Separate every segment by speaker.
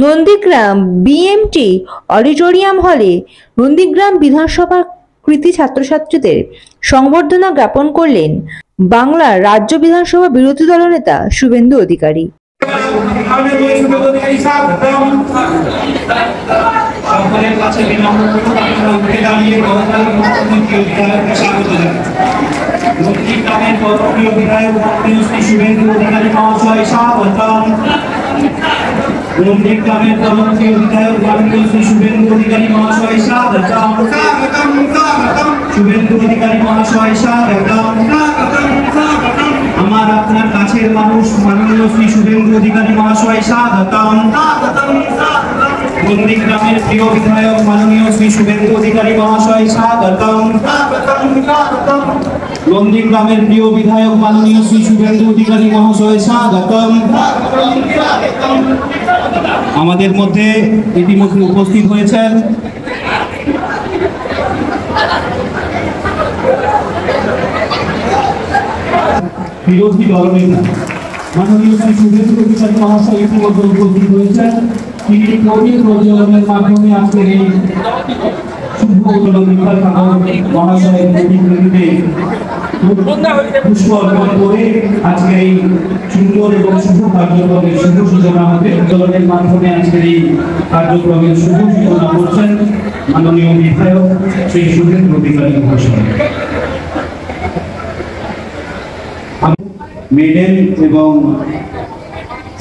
Speaker 1: Nandigram BMT auditorium হলে নন্দীগ্রাম বিধানসভার কৃতী ছাত্রছাত্রীদের সংবর্ধনা জ্ঞাপন করলেন বাংলার রাজ্য বিধানসভা বিরোধী দলনেতা শুভেন্দু অধিকারী।
Speaker 2: নন্দীগ্রামের জনপ্রিয় বিধায়ক মাননীয় শ্রী শুভেন্দু অধিকারী মহাশয় স্বাগতম। শুভেন্দু অধিকারী মহাশয় স্বাগতম। আমার আপনার কাছের মানুষ মাননীয় শ্রী শুভেন্দু অধিকারী মহাশয় স্বাগতম। নন্দীগ্রামের প্রিয় বিধায়ক মাননীয় শ্রী শুভেন্দু অধিকারী মহাশয় স্বাগতম। নন্দীগ্রামের প্রিয় বিধায়ক মাননীয় শ্রী শুভেন্দু অধিকারী মহাশয় স্বাগতম। আমাদের মধ্যে ইতিমধ্যে উপস্থিত হয়েছেন বিরোধী দলনেতা মাননীয় শ্রী শুভেন্দু অধিকারী মহাশয় ইতিমধ্যে উপস্থিত হয়েছেন। তিনি কবির প্রজ্বলনের মাধ্যমে আজকের এই শুভ মহাশয়ের প্রতিনিধিতে পুষ্প অর্পণ করে আজকের এই সুন্দর এবং শুভ কার্যক্রমের শুভ সূচনা হবে। আন্দোলনের মাধ্যমে আজকের এই কার্যক্রমের শুভ সূচনা করছেন মাননীয় বিধায়ক শ্রী শুভেন্দু অধিকারী মহাশয়। মেডেল এবং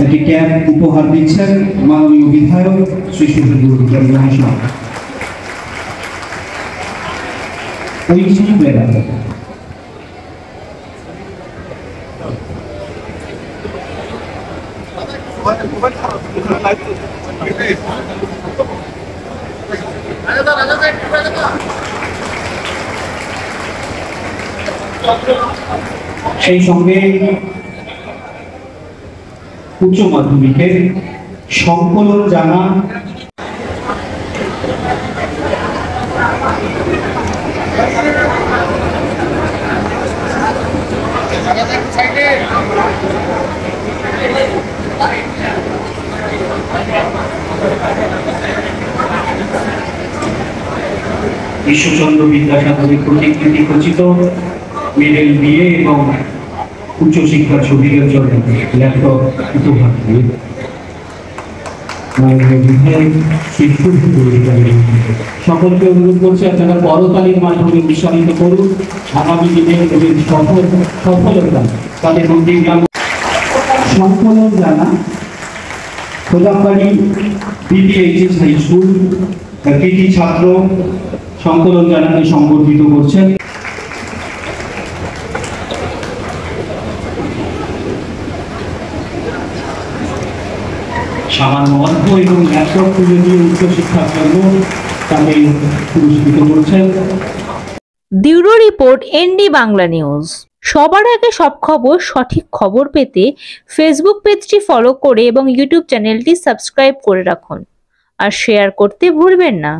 Speaker 2: একটি ক্যাপ উপহার দিচ্ছেন মাননীয় বিধায়ক শ্রী শুভেন্দু অধিকারী মহাশয়। সেই সঙ্গে উচ্চ মাধ্যমিকের সংকলন জানা ঈশ্বরচন্দ্র বিদ্যাসাগরের প্রতিকৃতি খচিত মেডেল দিয়ে এবং উচ্চশিক্ষার সুবিধার জন্য ল্যাপটপ উপহার দিয়ে সকলকে অনুরোধ করছি আপনারা করতালির মাধ্যমে উৎসাহিত করুন। আগামী দিনে সফলতা তাদের নন্দীগ্রাম সংকলন জানা খোদামবাড়ি বিপিএইচএস হাই স্কুল কৃতি ছাত্র সংকলন জানাকে সংবর্ধিত করছেন। সামান্য অর্থ এবং ল্যাপটপ তুলে দিয়ে উচ্চশিক্ষার জন্য তাকে পুরস্কৃত করছেন।
Speaker 1: Bureau report ND Bangla news. সবার আগে সব খবর সঠিক খবর পেতে ফেসবুক পেজটি ফলো করে এবং ইউটিউব চ্যানেলটি সাবস্ক্রাইব করে রাখুন আর শেয়ার করতে ভুলবেন না।